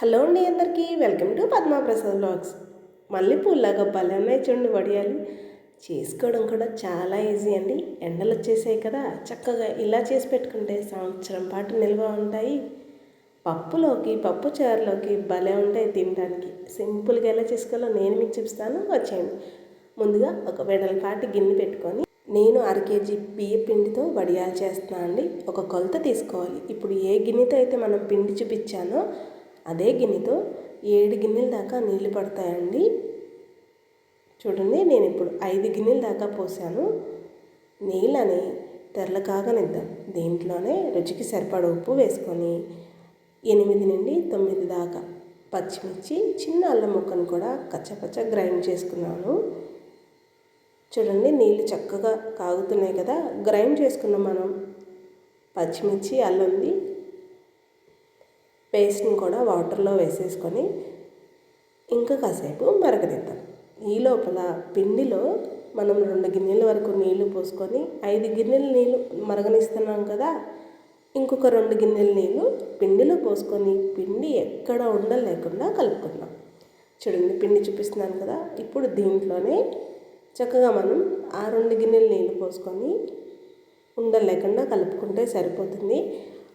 Hello అండి, అందరికీ welcome to Padma Prasad vlogs. మల్లెపూలాగా భలే ఉన్నాయి చూడండి వడియాలు. చేసుకోవడం కూడా చాలా ఈజీ అండి. ఎండలు వచ్చేసాయి కదా, చక్కగా ఇలా చేసి పెట్టుకుంటే సంవత్సరం పాటు నిల్వ ఉంటాయి. పప్పులోకి పప్పు చారులోకి భలే ఉంటాయి తినడానికి. సింపుల్గా ఎలా చేసుకోవాలో నేను మీకు చూపిస్తాను, వచ్చేయండి. ముందుగా ఒక వెడల్పాటి గిన్నె పెట్టుకొని నేను 1/2 కేజీ బియ్య పిండితో వడియాలు చేస్తున్నాను అండి. ఒక కొలత తీసుకోవాలి. ఇప్పుడు ఏ గిన్నెతో అయితే మనం పిండి చూపించానో అదే గిన్నెతో 7 గిన్నెల దాకా నీళ్లు పడతాయండి. చూడండి, నేను ఇప్పుడు 5 గిన్నెల దాకా పోసాను. నీళ్ళని తెరల కాగనిద్దాం. దీంట్లోనే రుచికి సరిపడ ఉప్పు వేసుకొని 8 నుండి 9 దాకా పచ్చిమిర్చి, చిన్న అల్లం ముక్కను కూడా కచ్చపచ్చ గ్రైండ్ చేసుకున్నాను. చూడండి, నీళ్ళు చక్కగా కాగుతున్నాయి కదా. గ్రైండ్ చేసుకున్న మనం పచ్చిమిర్చి, అల్లంది పేస్ట్ని కూడా వాటర్లో వేసేసుకొని ఇంకా కాసేపు మరగనిద్దాం. ఈ లోపల పిండిలో మనం 2 గిన్నెల వరకు నీళ్లు పోసుకొని 5 గిన్నెల నీళ్ళు మరగనిస్తున్నాం కదా. ఇంకొక 2 గిన్నెల నీళ్ళు పిండిలో పోసుకొని పిండి ఎక్కడ ఉండలు లేకుండా కలుపుకుందాం. చూడండి, పిండి చూపిస్తున్నాను కదా. ఇప్పుడు దీంట్లోనే చక్కగా మనం ఆ 2 గిన్నెల నీళ్ళు పోసుకొని ఉండలు లేకుండా కలుపుకుంటే సరిపోతుంది.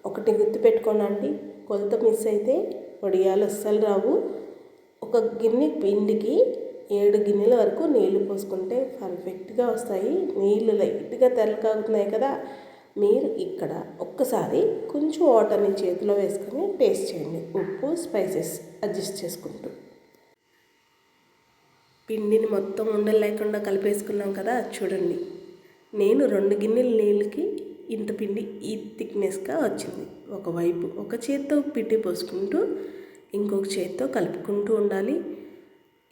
ఒకటి గుర్తుపెట్టుకోనండి, కొలత మిస్ అయితే వడియాలు అస్సలు రావు. ఒక గిన్నె పిండికి 7 గిన్నెల వరకు నీళ్లు పోసుకుంటే పర్ఫెక్ట్గా వస్తాయి. నీళ్ళు లైట్గా తెల్లకాగుతున్నాయి కదా. మీరు ఇక్కడ ఒక్కసారి కొంచెం వాటర్ని చేతిలో వేసుకొని టేస్ట్ చేయండి, ఉప్పు స్పైసెస్ అడ్జస్ట్ చేసుకుంటూ. పిండిని మొత్తం ఉండలు లేకుండా కలిపేసుకున్నాం కదా. చూడండి, నేను 2 గిన్నెల నీళ్ళకి ఇంత పిండి ఈ థిక్నెస్గా వచ్చింది. ఒకవైపు ఒక చేత్తో పిండి పోసుకుంటూ ఇంకొక చేత్తో కలుపుకుంటూ ఉండాలి.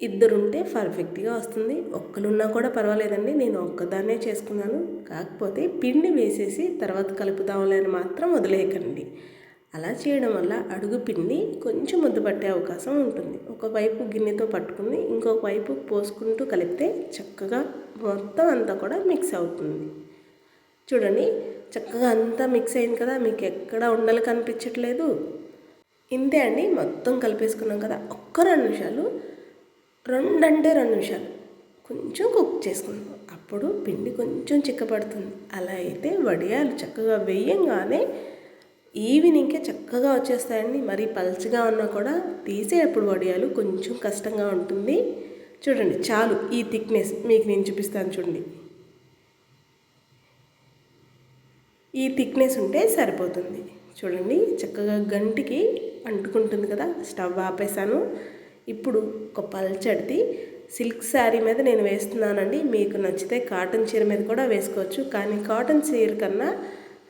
ఇద్దరుంటే పర్ఫెక్ట్గా వస్తుంది. ఒక్కరున్నా కూడా పర్వాలేదండి, నేను ఒక్కదాన్నే చేసుకున్నాను. కాకపోతే పిండి వేసేసి తర్వాత కలుపుదాంలే అని మాత్రం వదిలేయకండి. అలా చేయడం వల్ల అడుగు పిండి కొంచెం ముద్ద పట్టే అవకాశం ఉంటుంది. ఒకవైపు గిన్నెతో పట్టుకుని ఇంకొక వైపు పోసుకుంటూ కలిపితే చక్కగా మొత్తం అంతా కూడా మిక్స్ అవుతుంది. చూడండి, చక్కగా అంతా మిక్స్ అయింది కదా. మీకు ఎక్కడ ఉండలు కనిపించట్లేదు. ఇంతే అండి, మొత్తం కలిపేసుకున్నాం కదా. ఒక్క 2 నిమిషాలు, 2 నిమిషాలు కొంచెం కుక్ చేసుకుందాం. అప్పుడు పిండి కొంచెం చిక్కపడుతుంది. అలా అయితే వడియాలు చక్కగా వేయంగానే ఈవినింగ్కే చక్కగా వచ్చేస్తాయండి. మరి పల్చగా ఉన్నా కూడా తీసేటప్పుడు వడియాలు కొంచెం కష్టంగా ఉంటుంది. చూడండి, చాలు ఈ థిక్నెస్ మీకు నేను చూపిస్తాను. చూడండి, ఈ థిక్నెస్ ఉంటే సరిపోతుంది. చూడండి, చక్కగా గంటికి అంటుకుంటుంది కదా. స్టవ్ ఆపేసాను. ఇప్పుడు ఒక పల్చడిది సిల్క్ శారీ మీద నేను వేస్తున్నానండి. మీకు నచ్చితే కాటన్ చీర మీద కూడా వేసుకోవచ్చు. కానీ కాటన్ చీర కన్నా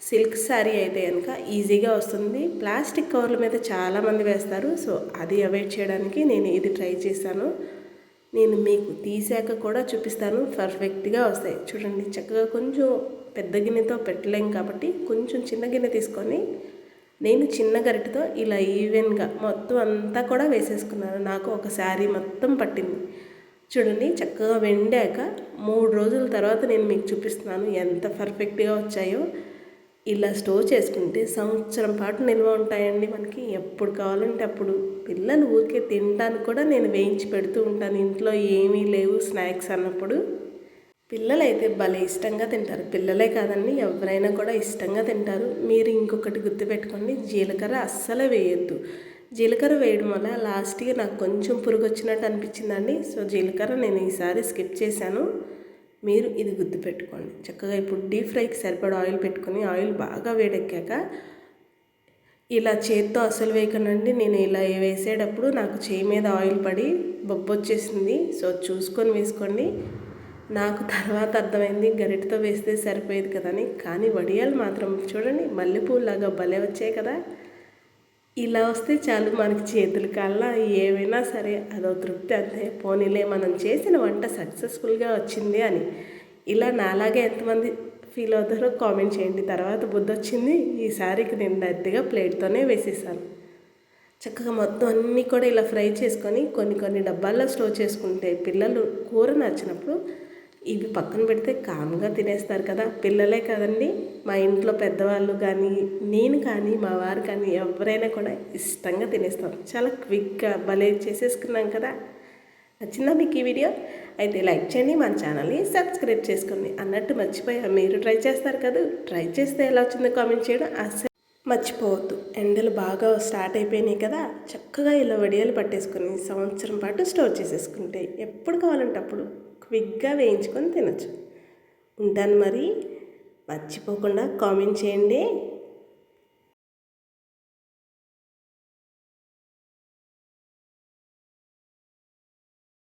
సిల్క్ శారీ అయితే కనుక ఈజీగా వస్తుంది. ప్లాస్టిక్ కవర్ల మీద చాలామంది వేస్తారు. సో అది అవాయిడ్ చేయడానికి నేను ఇది ట్రై చేశాను. నేను మీకు తీసాక కూడా చూపిస్తాను, పర్ఫెక్ట్గా వస్తాయి. చూడండి, చక్కగా కొంచెం పెద్ద గిన్నెతో పెట్టలేం కాబట్టి కొంచెం చిన్న గిన్నె తీసుకొని నేను చిన్న గరిటెతో ఇలా ఈవెన్గా మొత్తం అంతా కూడా వేసేసుకున్నాను. నాకు ఒక శారీ మొత్తం పట్టింది. చూడండి, చక్కగా వెండాక 3 రోజుల తర్వాత నేను మీకు చూపిస్తున్నాను ఎంత పర్ఫెక్ట్గా వచ్చాయో. ఇలా స్టోర్ చేసుకుంటే సంవత్సరం పాటు నిల్వ ఉంటాయండి. మనకి ఎప్పుడు కావాలంటే అప్పుడు. పిల్లలు ఊరికే తినడానికి కూడా నేను వేయించి పెడుతూ ఉంటాను. ఇంట్లో ఏమీ లేవు స్నాక్స్ అన్నప్పుడు పిల్లలైతే భలే ఇష్టంగా తింటారు. పిల్లలే కాదండి, ఎవరైనా కూడా ఇష్టంగా తింటారు. మీరు ఇంకొకటి గుర్తుపెట్టుకోండి, జీలకర్ర అస్సలు వేయొద్దు. జీలకర్ర వేయడం వల్ల లాస్ట్గా నాకు కొంచెం పురుగు వచ్చినట్టు అనిపించిందండి. సో జీలకర్ర నేను ఈసారి స్కిప్ చేశాను. మీరు ఇది గుర్తుపెట్టుకోండి. చక్కగా ఇప్పుడు డీప్ ఫ్రైకి సరిపడా ఆయిల్ పెట్టుకొని ఆయిల్ బాగా వేడెక్కాక ఇలా చేత్తో అసలు వేయకనండి. నేను ఇలా వేసేటప్పుడు నాకు చేయి మీద ఆయిల్ పడి బొబ్బు వచ్చేసింది. సో చూసుకొని వేసుకోండి. నాకు తర్వాత అర్థమైంది గరిటతో వేస్తే సరిపోయేది కదని. కానీ వడియాలు మాత్రం చూడండి మల్లెపూలాగా భలే వచ్చాయి కదా. ఇలా వస్తే చాలు, మనకి చేతులు కాళ్ళ ఏమైనా సరే అదో తృప్తి. అంతే, పోనీలే మనం చేసిన వంట సక్సెస్ఫుల్గా వచ్చింది అని. ఇలా నాలాగే ఎంతమంది ఫీల్ అవుతారో కామెంట్ చేయండి. తర్వాత బుద్ధి వచ్చింది, ఈసారికి నేను డైరెక్ట్గా ప్లేట్తోనే వేసేసాను. చక్కగా మొత్తం అన్నీ కూడా ఇలా ఫ్రై చేసుకొని కొన్ని డబ్బాల్లో స్టోర్ చేసుకుంటే పిల్లలు కూర నచ్చినప్పుడు ఇవి పక్కన పెడితే కామ్గా తినేస్తారు కదా. పిల్లలే కదండి, మా ఇంట్లో పెద్దవాళ్ళు కానీ నేను కానీ మా వారు కానీ ఎవరైనా కూడా ఇష్టంగా తినేస్తాం. చాలా క్విక్గా భలే చేసేసుకున్నాం కదా. నచ్చిందా మీకు ఈ వీడియో? అయితే లైక్ చేయండి, మన ఛానల్ని సబ్స్క్రైబ్ చేసుకోండి. అన్నట్టు మర్చిపోయా, మీరు ట్రై చేస్తారు కదా, ట్రై చేస్తే ఎలా వచ్చిందో కామెంట్ చేయడం అస్సలు మర్చిపోవద్దు. ఎండలు బాగా స్టార్ట్ అయిపోయినాయి కదా, చక్కగా ఇలా వడియాలు పట్టేసుకొని సంవత్సరం పాటు స్టోర్ చేసేసుకుంటే ఎప్పుడు కావాలంటే అప్పుడు క్విక్గా వేయించుకొని తినచ్చు. ఉంటాను మరి, మర్చిపోకుండా కామెంట్ చేయండి.